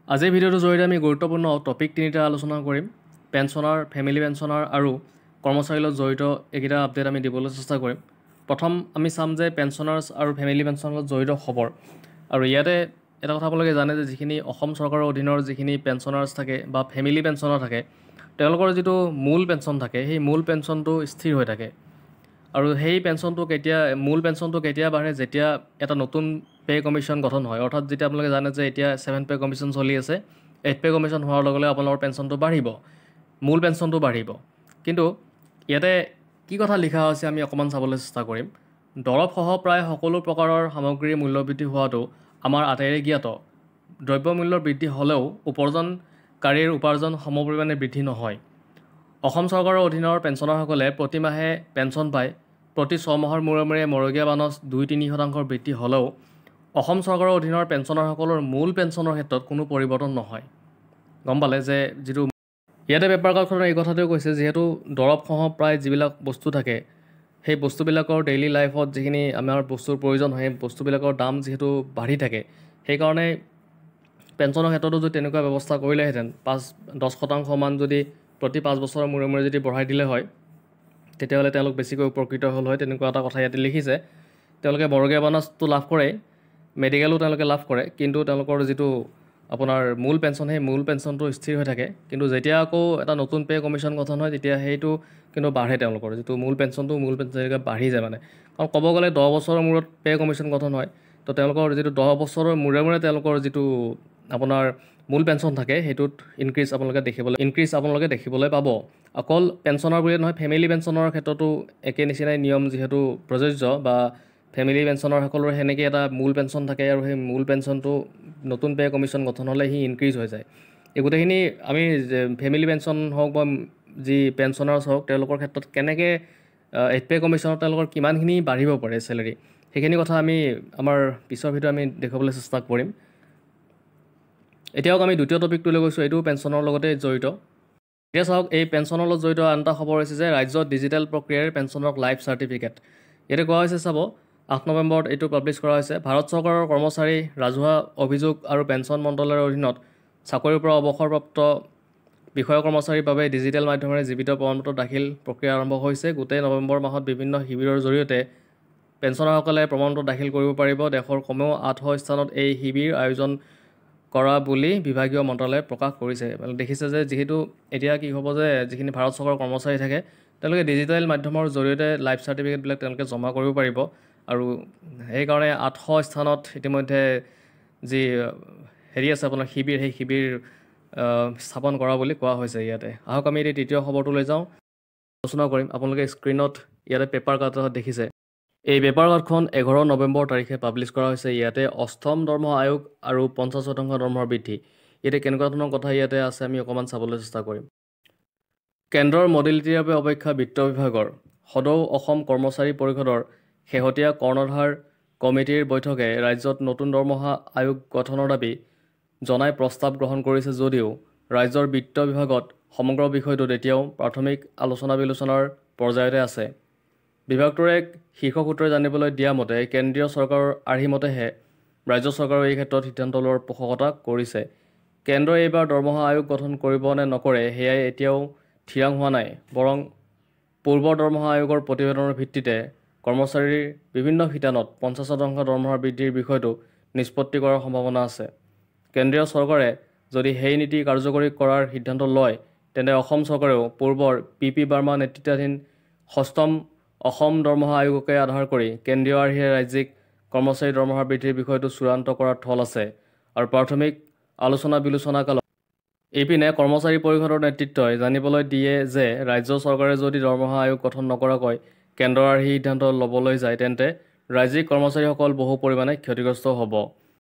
আজিৰ ভিডিঅ'টোৰ জৰিয়তে আমি গুৰুত্বপূৰ্ণ টপিক তিনিটা আলোচনা কৰিম। পেঞ্চনাৰ, ফেমিলি পেঞ্চনাৰ আৰু কৰ্মচাৰীৰ লগত জড়িত এইকেইটা আপডেট আমি দিবলৈ চেষ্টা কৰিম। প্ৰথম আমি চাম যে পেঞ্চনাৰ্ছ আৰু ফেমিলি পেঞ্চনৰ লগত জড়িত খবৰ। আৰু ইয়াতে এটা কথা আপোনালোকে জানে যে যিখিনি অসম চৰকাৰৰ অধীনৰ যিখিনি পেঞ্চনাৰ্ছ থাকে বা ফেমিলি পেঞ্চনাৰ থাকে, তেওঁলোকৰ যিটো মূল পেঞ্চন থাকে, সেই মূল পেঞ্চনটো স্থিৰ হৈ থাকে। আৰু সেই মূল পেঞ্চনটো কেতিয়া বাঢ়ে, যেতিয়া এটা নতুন পে' কমিশ্যন গঠন হয়। অৰ্থাৎ যেতিয়া আপোনালোকে জানে যে এতিয়া 7 পে' কমিশ্যন চলি আছে, 8 পে' কমিশ্যন হোৱাৰ লগে লগে আপোনালোকৰ পেঞ্চনটো বাঢ়িব, মূল পেঞ্চনটো বাঢ়িব। কিন্তু ইয়াতে কি কথা লিখা হৈছে আমি অকণমান চাবলৈ চেষ্টা কৰিম। দৰৱসহ প্ৰায় সকলো প্ৰকাৰৰ সামগ্ৰীৰ মূল্যবৃদ্ধি হোৱাটো আমাৰ আটাইৰে জ্ঞাত। দ্ৰব্যমূল্যৰ বৃদ্ধি হ'লেও উপাৰ্জনকাৰীৰ উপাৰ্জন সমপৰিমাণে বৃদ্ধি নহয়। অসম চৰকাৰৰ অধীনৰ পেঞ্চনাৰসকলে প্ৰতিমাহে পেঞ্চন পায়। প্ৰতি 6 মাহৰ মূৰে মূৰে মৰগীয়া বানচ 2-3% বৃদ্ধি হ'লেও অসম চৰকাৰৰ অধীনৰ পেঞ্চনাৰসকলৰ মূল পেঞ্চনৰ ক্ষেত্ৰত কোনো পৰিৱৰ্তন নহয়। গম পালে যে যিটো ইয়াতে পেপাৰ কাৰ্ডখনৰ এই কথাটোৱে কৈছে, যিহেতু দৰৱসহ প্ৰায় যিবিলাক বস্তু থাকে, সেই বস্তুবিলাকৰ ডেইলি লাইফত যিখিনি আমাৰ বস্তুৰ প্ৰয়োজন হয়, সেই বস্তুবিলাকৰ দাম যিহেতু বাঢ়ি থাকে, সেইকাৰণে পেঞ্চনৰ ক্ষেত্ৰতো যদি তেনেকুৱা ব্যৱস্থা কৰিলেহেঁতেন, 5-10% যদি প্ৰতি 5 বছৰৰ মূৰে মূৰে যদি বঢ়াই দিলে হয়, তেতিয়াহ'লে তেওঁলোক বেছিকৈ উপকৃত হ'ল হয়। তেনেকুৱা এটা কথা ইয়াতে লিখিছে। তেওঁলোকে মৰগীয়া বানচটো লাভ কৰে, মেডিকেলো তেওঁলোকে লাভ কৰে, কিন্তু তেওঁলোকৰ যিটো আপোনাৰ মূল পেঞ্চন, সেই মূল পেঞ্চনটো স্থিৰ হৈ থাকে। কিন্তু যেতিয়া আকৌ এটা নতুন পে' কমিশ্যন গঠন হয়, তেতিয়া সেইটো কিন্তু বাঢ়ে। তেওঁলোকৰ যিটো মূল পেঞ্চন বাঢ়ি যায় মানে। কাৰণ ক'ব গ'লে 10 বছৰৰ মূৰত পে' কমিশ্যন গঠন হয়, তো তেওঁলোকৰ যিটো 10 বছৰৰ মূৰে মূৰে তেওঁলোকৰ যিটো আপোনাৰ মূল পেঞ্চন থাকে, সেইটোত ইনক্ৰিজ আপোনালোকে দেখিবলৈ পাব। অকল পেঞ্চনৰ বুলিয়ে নহয়, ফেমিলি পেঞ্চনৰ ক্ষেত্ৰতো একে নিচিনাই নিয়ম যিহেতু প্ৰযোজ্য, বা ফেমিলি পেঞ্চনৰ সকলোৰে সেনেকৈ এটা মূল পেঞ্চন থাকে, আৰু সেই মূল পেঞ্চনটো নতুন পে' কমিশ্যন গঠন হ'লে সি ইনক্ৰিজ হৈ যায়। এই গোটেইখিনি আমি ফেমিলি পেঞ্চন হওক বা যি পেঞ্চনাৰ্ছ হওক, তেওঁলোকৰ ক্ষেত্ৰত কেনেকৈ 8 পে' কমিশ্যনত তেওঁলোকৰ কিমানখিনি বাঢ়িব পাৰে চেলেৰি, সেইখিনি কথা আমি আমাৰ পিছৰ ভিডিঅ'ত আমি দেখুৱাবলৈ চেষ্টা কৰিম। এতিয়াও আমি দ্বিতীয় টপিকটোলৈ গৈছোঁ, এইটো পেঞ্চনৰ লগতে জড়িত। এতিয়া চাওক, এই পেঞ্চনৰ লগত জড়িত আন এটা খবৰ হৈছে যে ৰাজ্যত ডিজিটেল প্ৰক্ৰিয়াৰে পেঞ্চনক লাইফ চাৰ্টিফিকেট। ইয়াতে কোৱা হৈছে, চাব 8 নৱেম্বৰত এইটো পাব্লিছ কৰা হৈছে। ভাৰত চৰকাৰৰ কৰ্মচাৰী, ৰাজহুৱা অভিযোগ আৰু পেঞ্চন মন্ত্ৰালয়ৰ অধীনত চাকৰিৰ পৰা অৱসৰপ্ৰাপ্ত বিষয়া কৰ্মচাৰীৰ বাবে ডিজিটেল মাধ্যমেৰে জীৱিত প্ৰমাণপত্ৰ দাখিল প্ৰক্ৰিয়া আৰম্ভ হৈছে। গোটেই নৱেম্বৰ মাহত বিভিন্ন শিবিৰৰ জৰিয়তে পেঞ্চনাৰসকলে প্ৰমাণপত্ৰ দাখিল কৰিব পাৰিব। দেশৰ কমেও 800 স্থানত এই শিবিৰ আয়োজন কৰা বুলি বিভাগীয় মন্ত্ৰালয়ে প্ৰকাশ কৰিছে। দেখিছে যে যিহেতু এতিয়া কি হ'ব যে যিখিনি ভাৰত চৰকাৰৰ কৰ্মচাৰী থাকে, তেওঁলোকে ডিজিটেল মাধ্যমৰ জৰিয়তে লাইফ চাৰ্টিফিকেটবিলাক তেওঁলোকে জমা কৰিব পাৰিব। আৰু সেইকাৰণে 800 স্থানত ইতিমধ্যে যি আছে আপোনাৰ শিবিৰ, সেই শিবিৰ স্থাপন কৰা বুলি কোৱা হৈছে ইয়াতে। আহক আমি এতিয়া তৃতীয় খবৰটো লৈ যাওঁ, আলোচনা কৰিম। আপোনালোকে স্ক্ৰীণত ইয়াতে পেপাৰ কাৰ্ডত দেখিছে। এই পেপাৰ কাৰ্ডখন 11 নৱেম্বৰ তাৰিখে পাব্লিছ কৰা হৈছে। ইয়াতে 8ম দৰমহা আয়োগ আৰু 50% দৰমহা বৃদ্ধি, ইয়াতে কেনেকুৱা ধৰণৰ কথা ইয়াতে আছে আমি অকণমান চাবলৈ চেষ্টা কৰিম। কেন্দ্ৰৰ মডেলিটিৰ বাবে অপেক্ষা বিত্ত বিভাগৰ সদৌ অসম কৰ্মচাৰী পৰিষদৰ শেহতীয়া কৰ্ণধাৰ কমিটিৰ বৈঠকে ৰাজ্যত নতুন দৰমহা আয়োগ গঠনৰ দাবী জনাই প্ৰস্তাৱ গ্ৰহণ কৰিছে যদিও ৰাজ্যৰ বিত্ত বিভাগত সমগ্ৰ বিষয়টোত এতিয়াও প্ৰাথমিক আলোচনা বিলোচনাৰ পৰ্যায়তে আছে। বিভাগটোৰ এক শীৰ্ষ সূত্ৰই জানিবলৈ দিয়া মতে, কেন্দ্ৰীয় চৰকাৰৰ আৰ্হিমতেহে ৰাজ্য চৰকাৰেও এই ক্ষেত্ৰত সিদ্ধান্ত লোৱাৰ পোষকতা কৰিছে। কেন্দ্ৰই এইবাৰ দৰমহা আয়োগ গঠন কৰিব নে নকৰে সেয়াই এতিয়াও থিৰাং হোৱা নাই। বৰং পূৰ্বৰ দৰমহা আয়োগৰ প্ৰতিবেদনৰ ভিত্তিতে কৰ্মচাৰীৰ বিভিন্ন শিতানত 50% দৰমহা বৃদ্ধিৰ বিষয়টো নিষ্পত্তি কৰাৰ সম্ভাৱনা আছে। কেন্দ্ৰীয় চৰকাৰে যদি সেই নীতি কাৰ্যকৰী কৰাৰ সিদ্ধান্ত লয়, তেন্তে অসম চৰকাৰেও পূৰ্বৰ PP বাৰ্মা নেতৃত্বাধীন 6ম অসম দৰমহা আয়োগকে আধাৰ কৰি কেন্দ্ৰীয় আৰ্হিয়ে ৰাজ্যিক কৰ্মচাৰী দৰমহা বৃদ্ধিৰ বিষয়টো চূড়ান্ত কৰাৰ থল আছে। আৰু প্ৰাথমিক আলোচনা বিলোচনা কালত এইপিনে কৰ্মচাৰী পৰিষদৰ নেতৃত্বই জানিবলৈ দিয়ে যে ৰাজ্য চৰকাৰে যদি দৰমহা আয়োগ গঠন নকৰাকৈ কেন্দ্ৰৰ আৰ্হি সিদ্ধান্ত ল'বলৈ যায়, তেন্তে ৰাজ্যিক কৰ্মচাৰীসকল বহু পৰিমাণে ক্ষতিগ্ৰস্ত হ'ব।